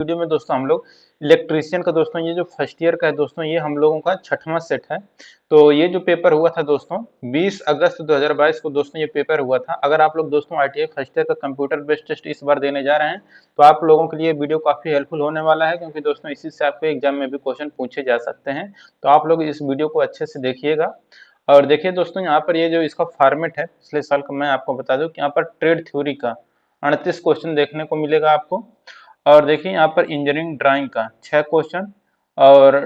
Video में दोस्तों हम लोग इलेक्ट्रीशियन का दोस्तों ये जो फर्स्ट ईयर का है दोस्तों ये हम लोगों का 6वां सेट है। तो ये जो पेपर हुआ था दोस्तों 20 अगस्त 2022 को दोस्तों ये पेपर हुआ था। अगर आप लोग दोस्तों आईटीआई फर्स्ट ईयर का कंप्यूटर बेस्ड टेस्ट इस बार देने जा रहे हैं तो आप लोगों के लिए वीडियो काफी हेल्पफुल होने वाला है, क्योंकि दोस्तों इसी से आपके एग्जाम में भी क्वेश्चन पूछे जा सकते हैं। तो आप लोग इस वीडियो को अच्छे से देखिएगा। और देखिए दोस्तों यहाँ पर ये जो इसका फॉर्मेट है पिछले साल का मैं आपको बता दूं कि यहाँ पर ट्रेड थ्योरी का 38 क्वेश्चन देखने को मिलेगा आपको। और देखिए यहाँ पर इंजीनियरिंग ड्राइंग का 6 क्वेश्चन और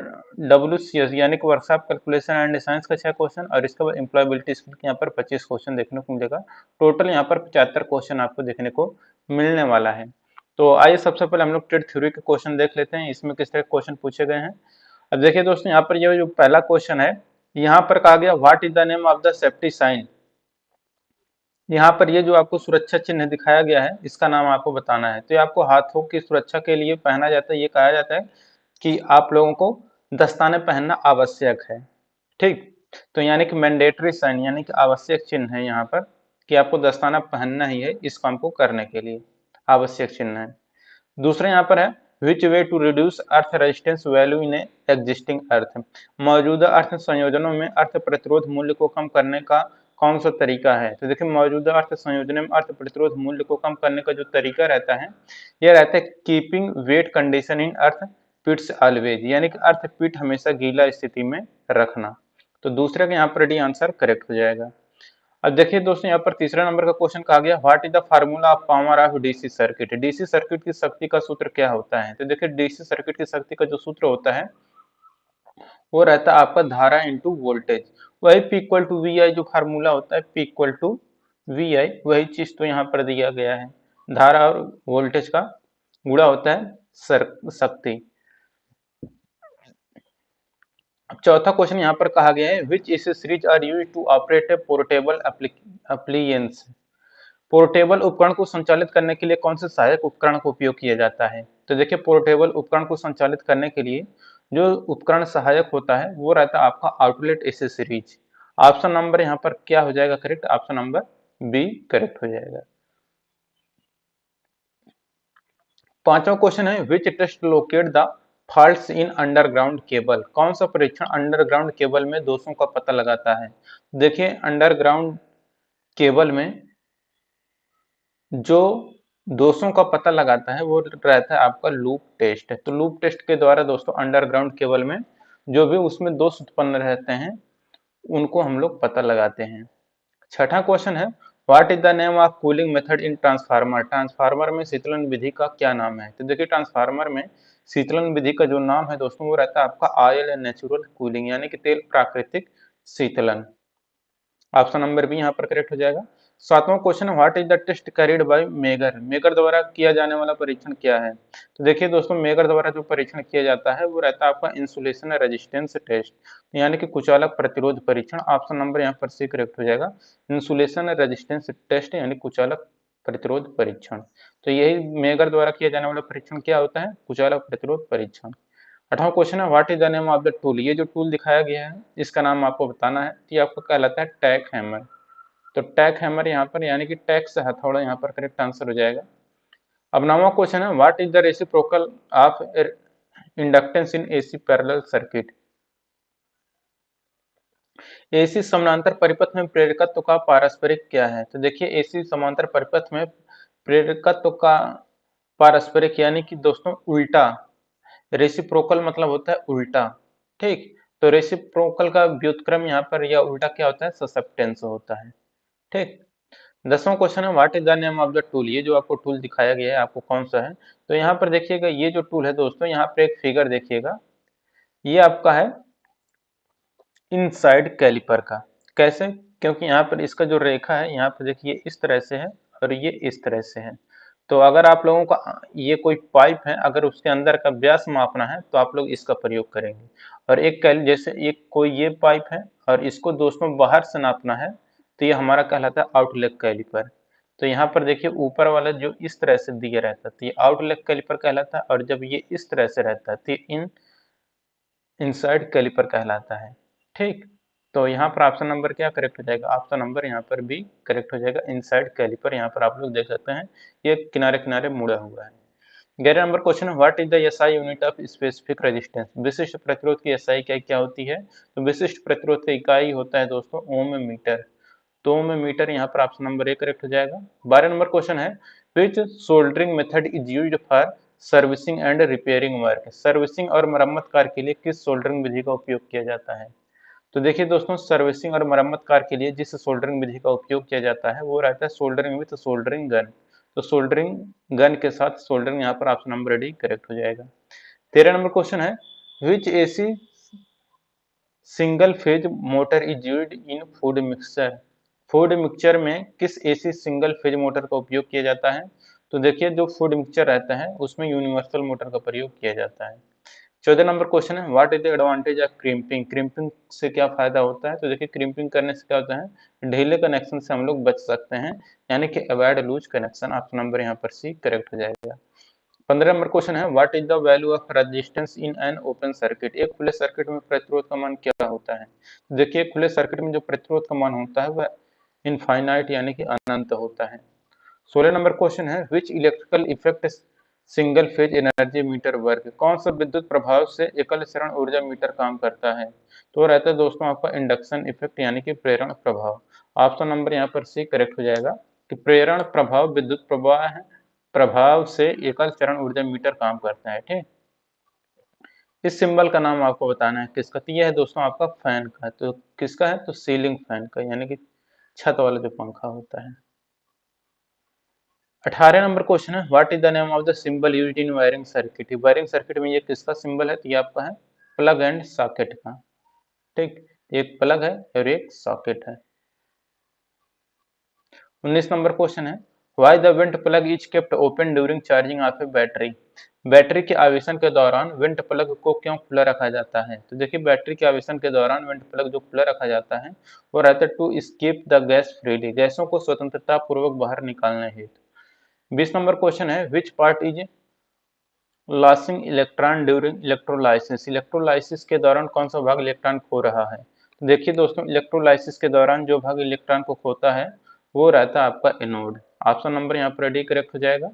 WCS यानी कि वर्कशॉप कैलकुलेशन एंड साइंस का 6 क्वेश्चन और इसके बाद एम्प्लॉयबिलिटी स्किल के यहाँ पर 25 क्वेश्चन देखने को मिलेगा। टोटल यहाँ पर 75 क्वेश्चन आपको देखने को मिलने वाला है। तो आइए सबसे पहले हम लोग ट्रेड थ्योरी के क्वेश्चन देख लेते हैं, इसमें किस तरह के क्वेश्चन पूछे गए हैं। अब देखिए दोस्तों यहाँ पर ये जो पहला क्वेश्चन है यहाँ पर कहा गया what is the name of the safety sign. यहाँ पर ये जो आपको सुरक्षा चिन्ह दिखाया गया है इसका नाम आपको बताना है। तो ये आपको हाथों की सुरक्षा के लिए पहना जाता है। ये कहा जाता है कि आप लोगों को दस्ताने पहनना आवश्यक है। ठीक, तो यानी कि मैंडेटरी साइन यानी कि आवश्यक चिन्ह है यहाँ पर कि आपको दस्ताना पहनना ही है इस काम को करने के लिए, आवश्यक चिन्ह है। दूसरा यहाँ पर है which way to reduce earth resistance value in existing earth. मौजूदा अर्थ संयोजनों में अर्थ प्रतिरोध मूल्य को कम करने का कौन सा तरीका है। तो देखिए मौजूदा अर्थ संयोजन में अर्थ प्रतिरोध मूल्य को कम करने का जो तरीका रहता है यह रहता है keeping wet condition in earth pits always, यानी कि अर्थ पिट हमेशा गीला स्थिति में रखना। तो दूसरे का यहाँ पर डी आंसर करेक्ट हो जाएगा। अब देखिए दोस्तों यहाँ पर तीसरा नंबर का क्वेश्चन कहा गया what is the formula of power of DC circuit. DC circuit की शक्ति का सूत्र क्या होता है। तो देखिए डीसी सर्किट की शक्ति का जो सूत्र होता है वो रहता है आपका धारा इंटू वोल्टेज। वही P इक्वल टू वी आई जो फार्मूला होता है P इक्वल टू वी आई, वही चीज तो यहाँ पर दिया गया है। धारा और वोल्टेज का गुणा होता है शक्ति। अब चौथा क्वेश्चन यहाँ पर कहा गया है which accessories are used to operate a portable appliances. Portable उपकरण को संचालित करने के लिए कौन से सहायक उपकरण का उपयोग किया जाता है। तो देखिए पोर्टेबल उपकरण को संचालित करने के लिए जो उपकरण सहायक होता है वो रहता है आपका आउटलेट एसेसरीज। ऑप्शन नंबर यहाँ पर क्या हो जाएगा correct, option number B correct हो जाएगा। पांचवा क्वेश्चन है which test locate the faults in underground cable. कौन सा परीक्षण अंडरग्राउंड केबल में दोषों का पता लगाता है। देखिए अंडरग्राउंड केबल में जो दोषों का पता लगाता है वो रहता है आपका लूप टेस्ट। तो लूप टेस्ट के द्वारा दोस्तों अंडरग्राउंड केबल में जो भी उसमें दोष उत्पन्न रहते हैं उनको हम लोग पता लगाते हैं। छठा क्वेश्चन है what is the name of cooling method in transformer. Transformer में शीतलन विधि का क्या नाम है। तो देखिए ट्रांसफार्मर में शीतलन विधि का जो नाम है दोस्तों वो रहता है आपका ऑयल एंड नेचुरल कूलिंग, यानी कि तेल प्राकृतिक शीतलन। ऑप्शन नंबर बी यहाँ पर करेक्ट हो जाएगा। सातवां क्वेश्चन है what is the test carried by megger. Megger द्वारा किया जाने वाला परीक्षण क्या है। तो देखिए दोस्तों मेगर द्वारा जो परीक्षण किया जाता है वो रहता है आपका इंसुलेशन रेजिस्टेंस टेस्ट, यानी कि कुचालक प्रतिरोध परीक्षण। ऑप्शन नंबर यहाँ पर सी करेक्ट हो जाएगा। इंसुलेशन रेजिस्टेंस टेस्ट यानी कुचालक प्रतिरोध परीक्षण। तो यही मेगर द्वारा किया जाने वाला परीक्षण क्या होता है, कुचालक प्रतिरोध परीक्षण। 8वां क्वेश्चन है what is the name of the tool. ये जो टूल दिखाया गया है इसका नाम आपको बताना है। ये आपको कहलाता है टैक हैमर। तो टैक हैमर यहाँ पर यानी कि टैक से हथौड़ा यहाँ पर करेक्ट आंसर हो जाएगा। अब 9वां क्वेश्चन है what is the reciprocal of inductance in AC parallel circuit. AC समानांतर परिपथ में प्रेरकत्व का पारस्परिक क्या है। तो देखिए एसी समांतर परिपथ में प्रेरकत्व का पारस्परिक यानी कि दोस्तों उल्टा, रेसिप्रोकल मतलब होता है उल्टा। ठीक, तो रेसिप्रोकल का व्युत्क्रम यहाँ पर या उल्टा क्या होता है, ससेप्टेंस होता है। ठीक, 10वां क्वेश्चन है what is the name of the tool. ये जो आपको टूल दिखाया गया है आपको कौन सा है। तो यहाँ पर देखिएगा ये जो टूल है दोस्तों यहाँ पर एक फिगर देखिएगा, ये आपका है इनसाइड कैलिपर का। कैसे, क्योंकि यहाँ पर इसका जो रेखा है यहाँ पर देखिए इस तरह से है और ये इस तरह से है। तो अगर आप लोगों का ये कोई पाइप है अगर उसके अंदर का व्यास मापना है तो आप लोग इसका प्रयोग करेंगे। और एक जैसे एक कोई ये पाइप है और इसको दोस्तों बाहर से नापना है तो ये हमारा कहलाता है आउटलेट कैलिपर। तो यहाँ पर देखिए ऊपर वाला जो इस तरह से दिया रहता है तो ये आउटलेट कैलिपर कहलाता है, और जब ये इस तरह से रहता है तो इनसाइड कैलिपर कहलाता है। ठीक, तो यहाँ पर ऑप्शन नंबर क्या करेक्ट हो जाएगा, ऑप्शन नंबर यहाँ पर भी करेक्ट हो जाएगा। इनसाइड कैलिपर यहाँ पर आप लोग देख सकते हैं ये किनारे किनारे मुड़ा हुआ है। 11 नंबर क्वेश्चन है what is the SI unit of specific resistance, विशिष्ट प्रतिरोध की एसआई क्या क्या होती है? तो विशिष्ट प्रतिरोध का इकाई होता है दोस्तों ओम मीटर। तो ओम मीटर यहाँ पर ऑप्शन नंबर ए करेक्ट हो जाएगा। 12 नंबर क्वेश्चन है which soldering method is used for servicing and repairing work, servicing और मरम्मत कार्य के लिए किस सोल्डरिंग विधि का उपयोग किया जाता है? तो देखिए दोस्तों, सर्विसिंग और मरम्मत कार्य के लिए जिस सोल्डरिंग विधि का उपयोग किया जाता है वो रहता है सोल्डरिंग विथ सोल्डरिंग गन। तो सोल्डरिंग गन के साथ सोल्डरिंग यहाँ पर ऑप्शन नंबर डी करेक्ट हो जाएगा। 13 नंबर क्वेश्चन है which AC single phase motor is used in food mixture, food mixture में किस एसी सिंगल फेज मोटर का उपयोग किया जाता है? तो देखिए जो फूड मिक्सचर रहता है उसमें यूनिवर्सल मोटर का प्रयोग किया जाता है। 14 नंबर क्वेश्चन है what is the advantage of crimping, crimping से क्या फायदा होता है? तो देखिए क्रिम्पिंग करने से क्या होता है, ढीले कनेक्शन से हम लोग बच सकते हैं, यानी कि avoid loose connection. Option number यहाँ पर सी करेक्ट हो जाएगा। 15 नंबर क्वेश्चन है what is the value of resistance in an open circuit, एक खुले सर्किट में प्रतिरोध का मान क्या होता है? देखिए खुले सर्किट में जो प्रतिरोध का मान होता है वह इनफाइनाइट यानी कि अनंत होता है। 16 नंबर क्वेश्चन है which electrical effect single phase energy meter work, कौन सा विद्युत प्रभाव से एकल चरण ऊर्जा मीटर काम करता है? तो रहता है दोस्तों आपका इंडक्शन इफेक्ट यानी कि प्रेरण प्रभाव। ऑप्शन नंबर यहाँ पर सी करेक्ट हो जाएगा कि प्रेरण प्रभाव विद्युत प्रवाह है, प्रभाव से एकल चरण ऊर्जा मीटर काम करता है। ठीक, इस सिंबल का नाम आपको बताना है किसका, तो यह है दोस्तों आपका फैन का। तो किसका है, तो सीलिंग फैन का, यानी कि छत वाला जो पंखा होता है। 18 नंबर क्वेश्चन है what is the name of the symbol used in wiring circuit, wiring circuit में ये किसका सिंबल है? तो ये आपका है प्लग एंड सॉकेट का। ठीक, एक प्लग है और एक सॉकेट है। 19 नंबर क्वेश्चन है why the went plug is kept open during charging of A battery, battery के आवेशन के दौरान वेंट प्लग को क्यों खुला रखा जाता है? तो देखिए बैटरी के आवेशन के दौरान वेंट प्लग जो खुला रखा जाता है वो रहता है to escape the gas freely, गैसों को स्वतंत्रता पूर्वक बाहर निकालने हेतु। 20 नंबर क्वेश्चन है which part is losing electron during electrolysis, electrolysis के दौरान कौन सा भाग इलेक्ट्रॉन खो रहा है? तो देखिए दोस्तों इलेक्ट्रोलाइसिस के दौरान जो भाग इलेक्ट्रॉन को खोता है वो रहता है आपका एनोड। ऑप्शन नंबर यहाँ पर डी करेक्ट हो जाएगा।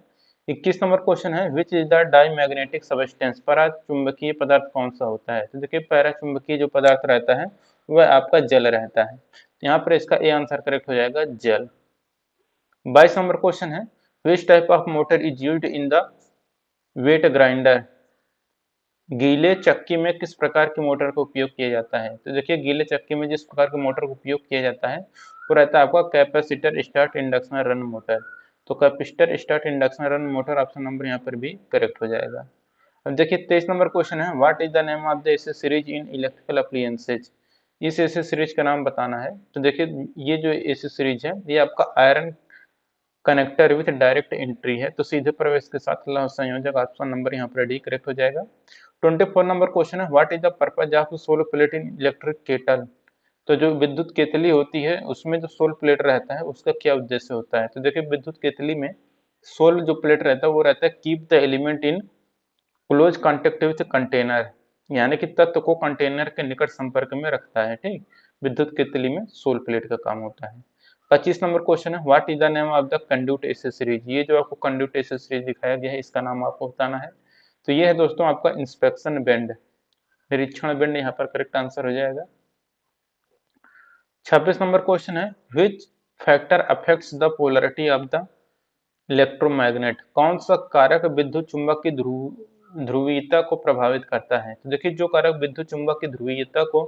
21 नंबर क्वेश्चन है which is the diamagnetic substance, पराचुंबकीय पदार्थ कौन सा होता है? तो देखिए पैराचुंबकीय जो पदार्थ रहता है वह आपका जल रहता है, यहाँ पर इसका ए आंसर करेक्ट हो जाएगा जल। 22 नंबर क्वेश्चन है which type of motor is used in the wet grinder, गीले चक्की में किस प्रकार की मोटर का उपयोग किया जाता है? तो देखिए गीले चक्की में जिस प्रकार के मोटर का उपयोग किया जाता है वो रहता है आपका capacitor start induction run motor. तो capacitor start induction run motor option number यहाँ पर भी करेक्ट हो जाएगा। अब देखिए 23 नंबर क्वेश्चन है what is the name of the AC series in electrical appliances, इस एसी सीरीज का नाम बताना है। तो देखिए ये जो एसी सीरीज है ये आपका iron connector with direct entry है, तो सीधे प्रवेश के साथ संयोजक। ऑप्शन नंबर यहाँ पर डी करेक्ट हो जाएगा। 24 नंबर क्वेश्चन है what is the purpose of solar plate in electric kettle, तो जो विद्युत केतली होती है उसमें जो सोल प्लेट रहता है उसका क्या उद्देश्य होता है? तो देखिए विद्युत केतली में सोल जो प्लेट रहता है वो रहता है keep the element in close contact with container, यानी कि तत्व को कंटेनर के निकट संपर्क में रखता है। ठीक, विद्युत केतली में सोल प्लेट का काम होता है। 25 नंबर क्वेश्चन है what is the name of the conduit accessories, ये जो आपको कंड्यूट एसेसरीज दिखाया गया है इसका नाम आपको बताना है। तो ये है दोस्तों आपका इंस्पेक्शन बेंड, निरीक्षण बेंड यहाँ पर करेक्ट आंसर हो जाएगा। 26 नंबर क्वेश्चन है which factor affects the polarity of the electromagnet, कौन सा कारक विद्युत चुंबक की ध्रुवीयता को प्रभावित करता है? तो देखिए जो कारक विद्युत चुंबक की ध्रुवीयता को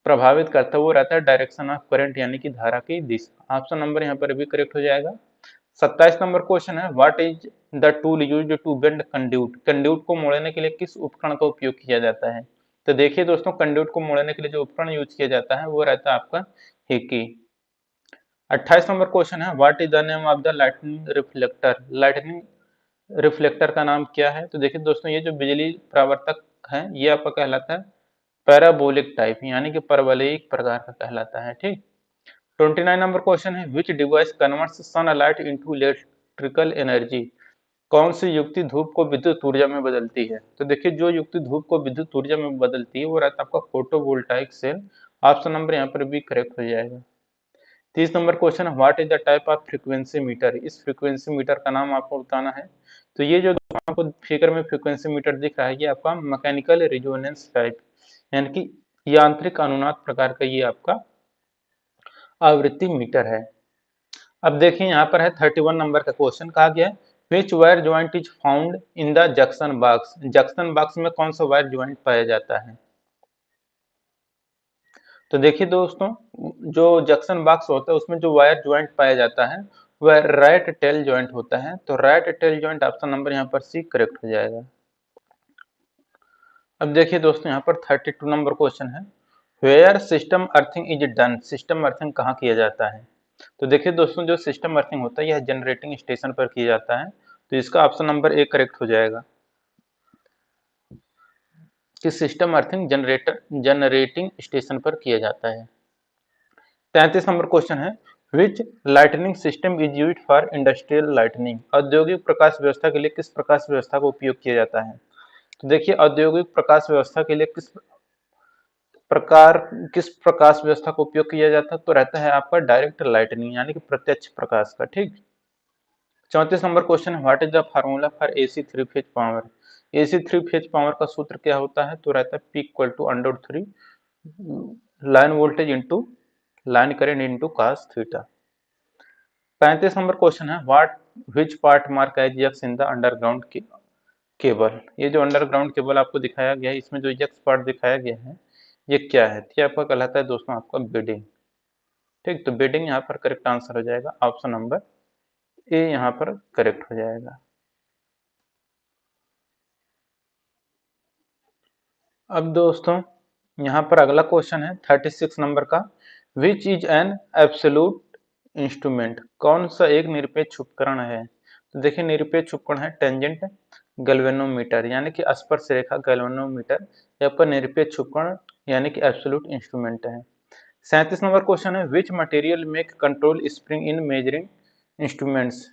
प्रभावित करता है वो रहता है डायरेक्शन ऑफ करंट यानी कि धारा की दिशा। ऑप्शन नंबर यहाँ पर भी करेक्ट हो जाएगा। 27 नंबर क्वेश्चन है what is the tool used to bend conduit, conduit को मोड़ने के लिए किस उपकरण का उपयोग किया जाता है? तो देखिए दोस्तों कंड्यूट को मोड़ने के लिए जो उपकरण यूज किया जाता है वो रहता है आपका हिकी। 28 नंबर क्वेश्चन है what is the name of the lightning reflector, lightning reflector का नाम क्या है? तो देखिए दोस्तों ये जो बिजली परावर्तक है ये आपका कहलाता है पैराबोलिक टाइप, यानी कि परवलयिक प्रकार का कहलाता है। ठीक, 29 नंबर क्वेश्चन है विच device converts sunlight into electrical energy, कौन सी युक्ति धूप को विद्युत ऊर्जा में बदलती है? तो देखिए जो युक्ति धूप को विद्युत ऊर्जा में बदलती है वो रहता है आपका फोटोवोल्टाइक सेल। ऑप्शन नंबर यहाँ पर भी करेक्ट हो जाएगा। 30 number question what is the type of frequency meter, इस फ्रीक्वेंसी मीटर का नाम आपको बताना है। तो ये जो आपको फिगर में फ्रीक्वेंसी मीटर दिख रहा है, ये आपका मैकेनिकल रिजोनेंस टाइप यानी कि यांत्रिक अनुनाद प्रकार का ये आपका आवृत्ति मीटर है। अब देखिए यहाँ पर है 31 नंबर का क्वेश्चन, कहा गया है which wire joint is found in the junction box. Junction box में कौन सा वायर ज्वाइंट पाया जाता है? तो देखिए दोस्तों, जो जंक्शन बॉक्स होता है उसमें जो वायर ज्वाइंट पाया जाता है वह राइट टेल ज्वाइंट होता है। तो right tail joint option number यहाँ पर सी करेक्ट हो जाएगा। अब देखिए दोस्तों, यहाँ पर 32 नंबर क्वेश्चन है where system earthing is done. System earthing कहाँ किया जाता है? तो देखिए दोस्तों, जो सिस्टम अर्थिंग होता है यह जनरेटिंग स्टेशन पर किया जाता है। तो इसका ऑप्शन नंबर ए करेक्ट हो जाएगा कि सिस्टम अर्थिंग जनरेटिंग स्टेशन पर किया जाता है। 33 नंबर क्वेश्चन है which lightning system is used for industrial lightning. औद्योगिक प्रकाश व्यवस्था के लिए किस प्रकाश व्यवस्था का उपयोग किया जाता है? तो देखिए, औद्योगिक प्रकाश व्यवस्था के लिए किस प्रकाश व्यवस्था का उपयोग किया जाता है? तो रहता है आपका डायरेक्ट लाइटनिंग यानी कि प्रत्यक्ष प्रकाश का। ठीक। 34 number question, what is the formula for AC three phase power. AC three phase power का सूत्र क्या होता है? तो रहता है P equal to under three line voltage into line current into cos theta. 35 number question है what which part mark as X in the underground cable. ये जो अंडरग्राउंड केबल आपको दिखाया गया है, इसमें जो यक्स पार्ट दिखाया गया है ये क्या है? ये आपका कहलाता है दोस्तों आपका बेडिंग। ठीक, तो बेडिंग यहाँ पर करेक्ट आंसर हो जाएगा, ऑप्शन नंबर ए यहाँ पर करेक्ट हो जाएगा। अब दोस्तों, यहाँ पर अगला क्वेश्चन है 36 नंबर का which is an absolute instrument. कौन सा एक निरपेक्ष उपकरण है? तो देखिए, निरपेक्ष उपकरण है टेंजेंट गैल्वेनोमीटर यानी कि स्पर्श रेखा गैल्वेनोमीटर, या पर निरपेक्ष उपकरण यानी कि एब्सोल्यूट इंस्ट्रूमेंट है। 37 नंबर क्वेश्चन है which material make control spring in measuring instruments.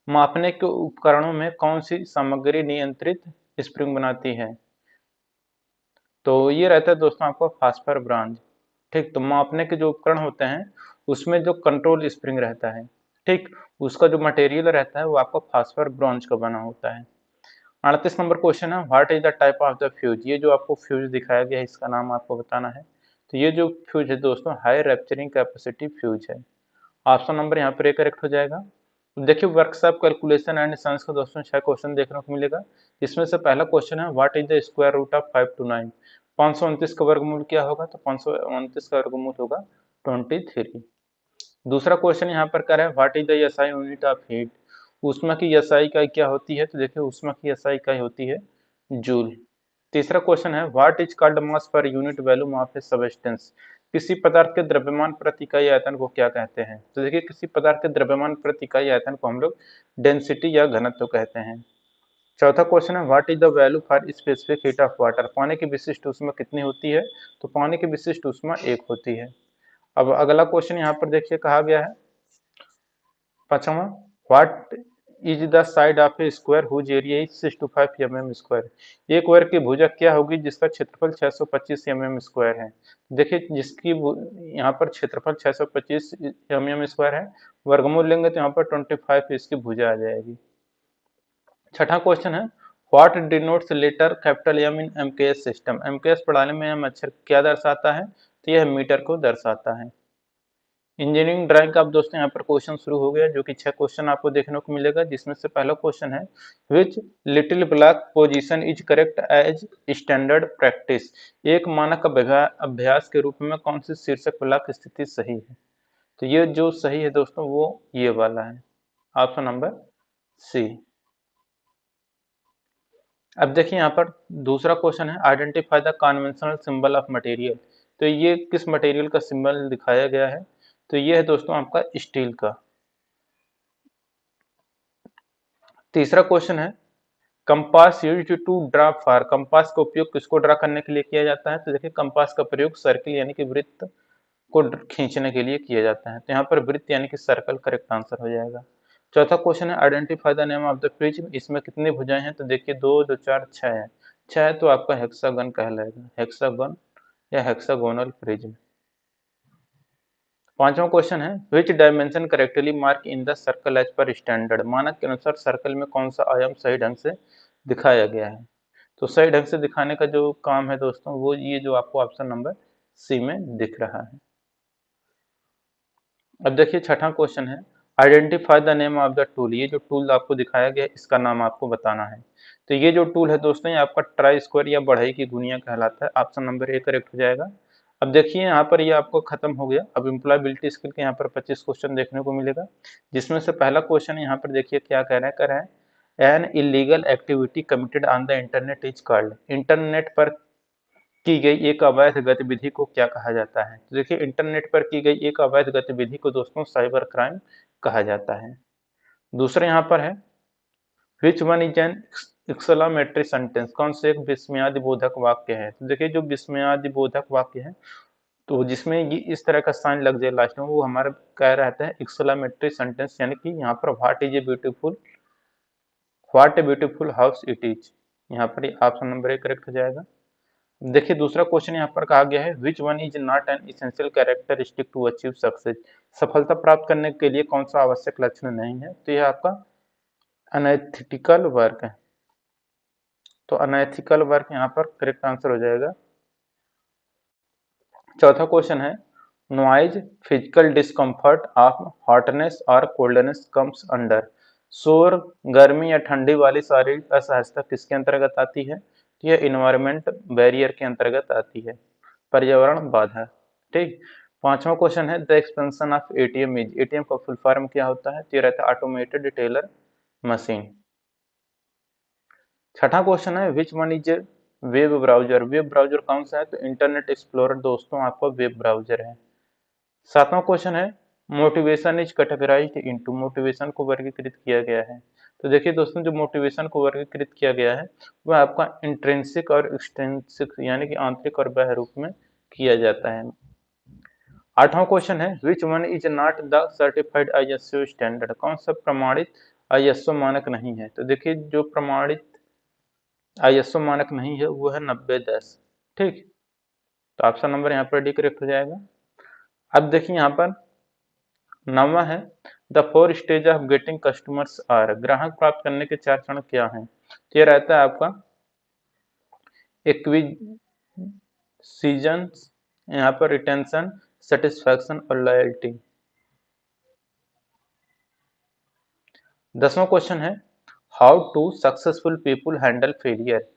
मापने के उपकरणों में कौन सी सामग्री नियंत्रित स्प्रिंग बनाती है? तो ये रहता है दोस्तों आपका फास्फर ब्रांज। ठीक, तो मापने के जो उपकरण होते हैं उसमें जो कंट्रोल स्प्रिंग रहता है, ठीक, उसका जो मटेरियल रहता है वो आपका फास्फर ब्रॉन्ज का बना होता है। 38 नंबर क्वेश्चन है what is the type of the fuse. ये जो आपको फ्यूज दिखाया गया है इसका नाम आपको बताना है। तो ये जो फ्यूज है दोस्तों हाई रैप्चरिंग कैपेसिटी फ्यूज है, ऑप्शन नंबर यहाँ पर ए करेक्ट हो जाएगा। देखिए, वर्कशॉप कैलकुलेशन एंड साइंस का दोस्तों 6 क्वेश्चन देखने को मिलेगा। इसमें से पहला क्वेश्चन है what is the square root of 5 two 9। 529 का वर्गमूल क्या होगा? तो 529 का वर्गमूल होगा 23। दूसरा क्वेश्चन यहाँ पर क्या है what is the SI unit of heat. ऊष्मा की एसआई इकाई क्या होती है? तो देखिए, ऊष्मा की एसआई इकाई होती है जूल। तीसरा क्वेश्चन है what is called mass per unit volume of A substance. किसी पदार्थ के द्रव्यमान प्रति इकाई आयतन को क्या कहते हैं? तो देखिए, किसी पदार्थ के द्रव्यमान प्रति इकाई आयतन को हम लोग डेंसिटी या घनत्व कहते हैं। चौथा क्वेश्चन है what is the value for specific heat of water. पानी की विशिष्ट ऊष्मा कितनी होती है? तो पानी की विशिष्ट ऊष्मा 1 होती है। अब अगला क्वेश्चन यहाँ पर देखिए कहा गया है पांचवा what is the side of a square whose area is 625 mm square. एक वर्ग की भुजा क्या होगी जिसका क्षेत्रफल 625 mm स्क्वायर है? देखिए, जिसकी यहाँ पर क्षेत्रफल 625 mm स्क्वायर है, वर्गमूल लेंगे तो यहाँ पर 25 इसकी भुजा आ जाएगी। छठा क्वेश्चन है what denotes letter capital M in MKS system. MKS प्रणाली में एम अक्षर क्या दर्शाता है? तो यह मीटर को दर्शाता है। इंजीनियरिंग ड्राइंग का अब दोस्तों यहाँ पर क्वेश्चन शुरू हो गया, जो कि 6 क्वेश्चन आपको देखने को मिलेगा, जिसमें से पहला क्वेश्चन है which little block position is correct as standard practice. एक मानक अभ्यास के रूप में कौन सी शीर्षक ब्लॉक स्थिति सही है? तो ये जो सही है दोस्तों वो ये वाला है, ऑप्शन नंबर सी। अब देखिए, यहाँ पर दूसरा क्वेश्चन है identify the conventional symbol of material. तो ये किस मटेरियल का सिंबल दिखाया गया है? तो ये है दोस्तों आपका स्टील का। तीसरा क्वेश्चन है compass used to draw far. Compass का उपयोग किसको ड्रा करने के लिए किया जाता है? तो देखिए, कंपास का प्रयोग सर्किल यानी कि वृत्त को खींचने के लिए किया जाता है। तो यहाँ पर वृत्त यानी कि सर्कल करेक्ट आंसर हो जाएगा। चौथा क्वेश्चन है identify the name of the prism. इसमें कितनी भुजाएं हैं? तो देखिए, 2 2 4 6 है। 6 है तो आपका हेक्सागन कहलाएगा, हेक्सागन या हेक्सागोनल प्रिज्म। पांचवा क्वेश्चन है which dimension correctly mark in the circle as per standard, मानक के अनुसार सर्कल में कौन सा आयाम सही ढंग से दिखाया गया है। तो सही ढंग से दिखाने का जो काम है दोस्तों वो ये जो आपको ऑप्शन नंबर सी में दिख रहा है। अब देखिए छठा क्वेश्चन है identify the name of the tool, ये जो टूल आपको दिखाया गया है इसका नाम आपको बताना है। तो ये जो टूल है दोस्तों ये आपका ट्राई स्क्वायर या बढ़ई की गुनिया कहलाता है, ऑप्शन नंबर ए करेक्ट हो जाएगा। अब देखिए यहाँ पर ये आपको खत्म हो गया। अब एम्प्लॉयबिलिटी स्किल के यहाँ पर 25 क्वेश्चन देखने को मिलेगा, जिसमें से पहला क्वेश्चन यहाँ पर देखिए क्या कह रहे हैं an illegal activity committed on the internet is called, internet पर की गई एक अवैध गतिविधि को क्या कहा जाता है। तो देखिए इंटरनेट पर की गई एक अवैध गतिविधि को दोस्तों साइबर क्राइम कहा जाता है। दूसरा यहाँ पर है which one is an exclamatory sentence, कौन से एक विस्मयादि बोधक वाक्य है। तो देखिए जो विस्मयादि बोधक वाक्य है तो जिसमें ये इस तरह का साइन लग जाए लास्ट में वो हमारा कह रहता है एक्सक्लेमेटरी सेंटेंस, यानी कि यहाँ पर what a beautiful house it is, यहाँ पर ऑप्शन नंबर ए करेक्ट हो जाएगा। देखिए दूसरा क्वेश्चन यहाँ पर कहा गया है which one is not an essential characteristic to achieve success, सफलता प्राप्त करने के लिए कौन सा आवश्यक लक्षण नहीं है। तो यह आपका अनएथिकल वर्क है, तो अनएथिकल वर्क यहाँ पर करेक्ट आंसर हो जाएगा। चौथा क्वेश्चन है noise physical discomfort of hotness और कोल्डनेस कम्स अंडर, शोर गर्मी या ठंडी वाली शारीरिक असहजता किसके अंतर्गत आती है। यह इन्वायरमेंट बैरियर के अंतर्गत आती है, पर्यावरण बाधा। ठीक। पांचवा क्वेश्चन है the expansion of ATM is, ATM का फुल फॉर्म क्या होता है। तो ये रहता है ऑटोमेटेड टेलर मशीन। छठा क्वेश्चन है which one is web browser, web browser कौन सा है। तो इंटरनेट एक्सप्लोरर दोस्तों आपका वेब ब्राउजर है। सातवां क्वेश्चन है motivation is categorised into, motivation को वर्गीकृत किया गया है। तो देखिए दोस्तों जो मोटिवेशन को वर्गीकृत किया गया है वह आपका इंट्रिंसिक और एक्सट्रिंसिक यानी कि आंतरिक और बाह्य रूप में किया जाता है। आठवां क्वेश्चन है which one is not the certified ISO standard, कौन सा प्रमाणित आईएसओ मानक नहीं है। तो देखिए जो प्रमाणित आईएसओ मानक नहीं है वो है 9010। ठीक, तो ऑप्शन नंबर यहाँ पर डी करेक्ट हो जाएगा। अब देखिए यहाँ पर नौवां है the 4 stage of getting customers are, ग्राहक प्राप्त करने के 4 चरण क्या हैं। तो ये रहता है आपका एक्विजिशन, यहाँ पर रिटेंशन, सेटिस्फैक्शन और लॉयल्टी। 10वां क्वेश्चन है how to successful people handle failure,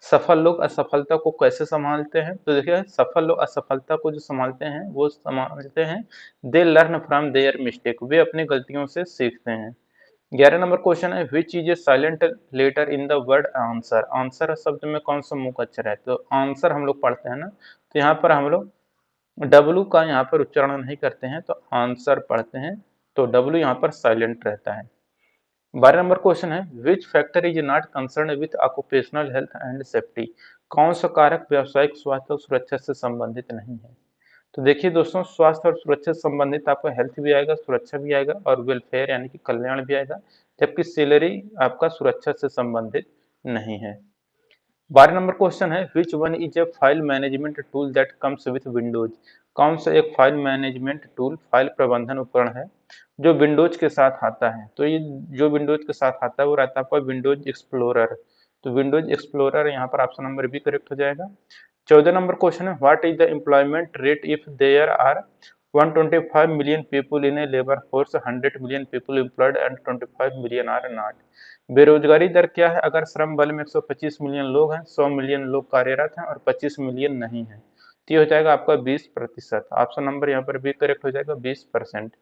सफल लोग असफलता को कैसे संभालते हैं। तो देखिए सफल लोग असफलता को जो संभालते हैं वो संभालते हैं they learn from their mistake, वे अपनी गलतियों से सीखते हैं। 11 नंबर क्वेश्चन है which is a silent letter in the word answer, answer शब्द में कौन सा मुख्य अक्षर है। तो आंसर हम लोग पढ़ते हैं ना, तो यहाँ पर हम लोग डब्लू का यहाँ पर उच्चारण नहीं करते हैं तो आंसर पढ़ते हैं, तो डब्लू यहाँ पर साइलेंट रहता है। 12 नंबर क्वेश्चन है which factor is not concern with occupational health and safety, कौन सा कारक व्यावसायिक स्वास्थ्य और सुरक्षा से संबंधित नहीं है। तो देखिए दोस्तों स्वास्थ्य और सुरक्षा से संबंधित आपका हेल्थ भी आएगा, सुरक्षा भी आएगा और वेलफेयर यानी कि कल्याण भी आएगा, जबकि सैलरी आपका सुरक्षा से संबंधित नहीं है। 12 नंबर क्वेश्चन है which one is a file management tool that comes with Windows, कौन सा एक फाइल मैनेजमेंट टूल फाइल प्रबंधन उपकरण है जो विंडोज के साथ आता है। तो ये जो विंडोज के साथ आता है वो रहता है आपका विंडोज एक्सप्लोरर, तो विंडोज एक्सप्लोरर यहाँ पर ऑप्शन नंबर बी करेक्ट हो जाएगा। 14 नंबर क्वेश्चन है what is the employment rate if there are 125 million people in a labour force, 100 million people employed and 25 million are not, बेरोजगारी दर क्या है अगर श्रम बल में 125 मिलियन लोग हैं, 100 मिलियन लोग कार्यरत हैं और 25 मिलियन नहीं है। तो ये हो जाएगा आपका 20%, ऑप्शन नंबर यहाँ पर बी करेक्ट हो जाएगा 20%।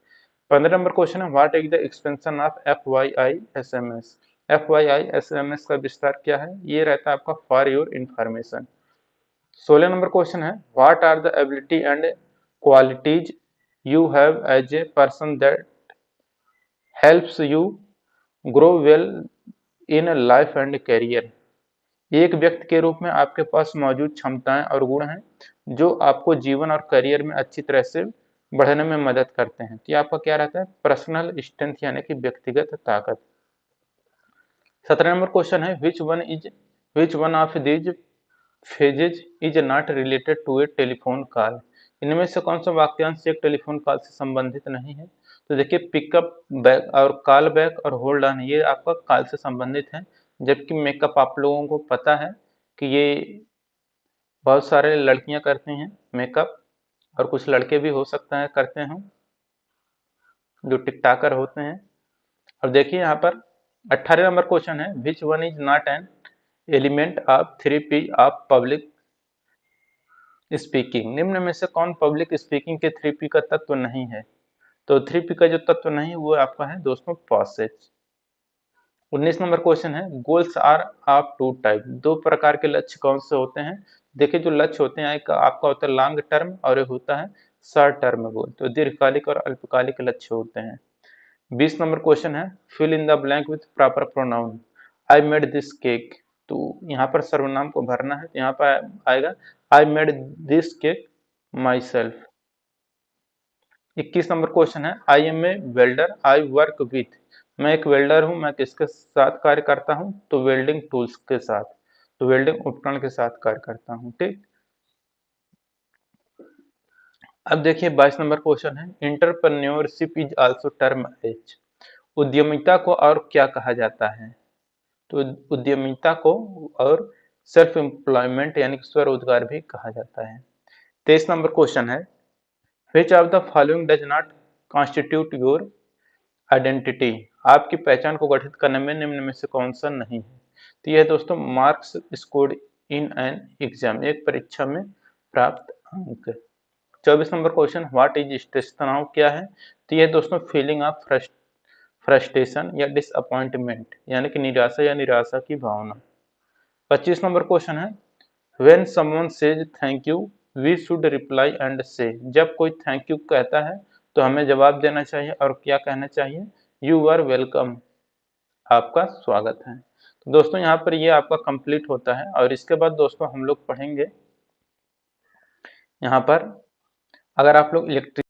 15 नंबर क्वेश्चन है what is the expansion of FYISMS, FYISMS का विस्तार क्या है। ये रहता है आपका for your information. 16 number question है what are the ability and qualities you have as a person that helps you grow well in life and career, एक व्यक्ति के रूप में आपके पास मौजूद क्षमताएं और गुण हैं जो आपको जीवन और करियर में अच्छी तरह से बढ़ने में मदद करते हैं। तो ये आपका क्या रहता है पर्सनल स्ट्रेंथ यानी कि व्यक्तिगत ताकत। 17 नंबर क्वेश्चन है which one of these phases is not related to a telephone call, इनमें से कौन सा वाक्यांश एक टेलीफोन कॉल से संबंधित नहीं है? तो देखिए पिकअप बैक और कॉल बैक और होल्ड ऑन ये आपका कॉल से संबंधित है, जबकि मेकअप आप लोगों को पता है कि ये बहुत सारे लड़कियां करती हैं मेकअप, और कुछ लड़के भी हो सकता है करते हों जो टिकटॉकर होते हैं। और देखिए यहाँ पर 18 नंबर क्वेश्चन है, which one is not an element of 3P of public speaking? निम्न में से कौन पब्लिक स्पीकिंग के 3P का तत्व नहीं है? तो 3P का जो तत्व नहीं है वो आपका है दोस्तों पॉसेज। 19 नंबर क्वेश्चन है, goals are of two type, दो प्रकार के लक्ष्य कौन से होते हैं? देखिए जो लक्ष्य होते हैं एक आपका होता है लॉन्ग टर्म और एक होता है शॉर्ट टर्म गोल, तो दीर्घकालिक और अल्पकालिक लक्ष्य होते हैं। 20 नंबर क्वेश्चन है, fill in the blank with proper pronoun, I made this cake, तो यहाँ पर सर्वनाम को भरना है, तो यहाँ पर आएगा I made this cake myself. 21 number question है, I am a welder I work with, मैं एक वेल्डर हूँ, मैं किसके साथ कार्य करता हूँ? तो वेल्डिंग टूल्स के साथ, तो वेल्डिंग उपकरण के साथ कार्य करता हूँ। ठीक, अब देखिए 22 नंबर क्वेश्चन है, entrepreneurship is also term as, उद्यमिता को और क्या कहा जाता है? तो उद्यमिता को और सेल्फ एम्प्लॉयमेंट यानी कि स्वरोजगार भी कहा जाता है। 23 नंबर क्वेश्चन है, which of the following does not constitute your identity, आपकी पहचान को गठित करने में निम्न में से कौन सा नहीं है? तो यह दोस्तों marks scored in an exam, एक परीक्षा में प्राप्त अंक। 24 number question, what is stress, तनाव क्या है? तो यह दोस्तों फीलिंग ऑफ फ्रस्ट्रेशन या डिसअपॉइंटमेंट यानी कि निराशा या निराशा की भावना। 25 नंबर क्वेश्चन है, when someone says thank you we should reply and say, जब कोई थैंक यू कहता है तो हमें जवाब देना चाहिए और क्या कहना चाहिए? यू आर वेलकम, आपका स्वागत है। तो दोस्तों यहाँ पर ये आपका कंप्लीट होता है, और इसके बाद दोस्तों हम लोग पढ़ेंगे यहाँ पर, अगर आप लोग इलेक्ट्रिक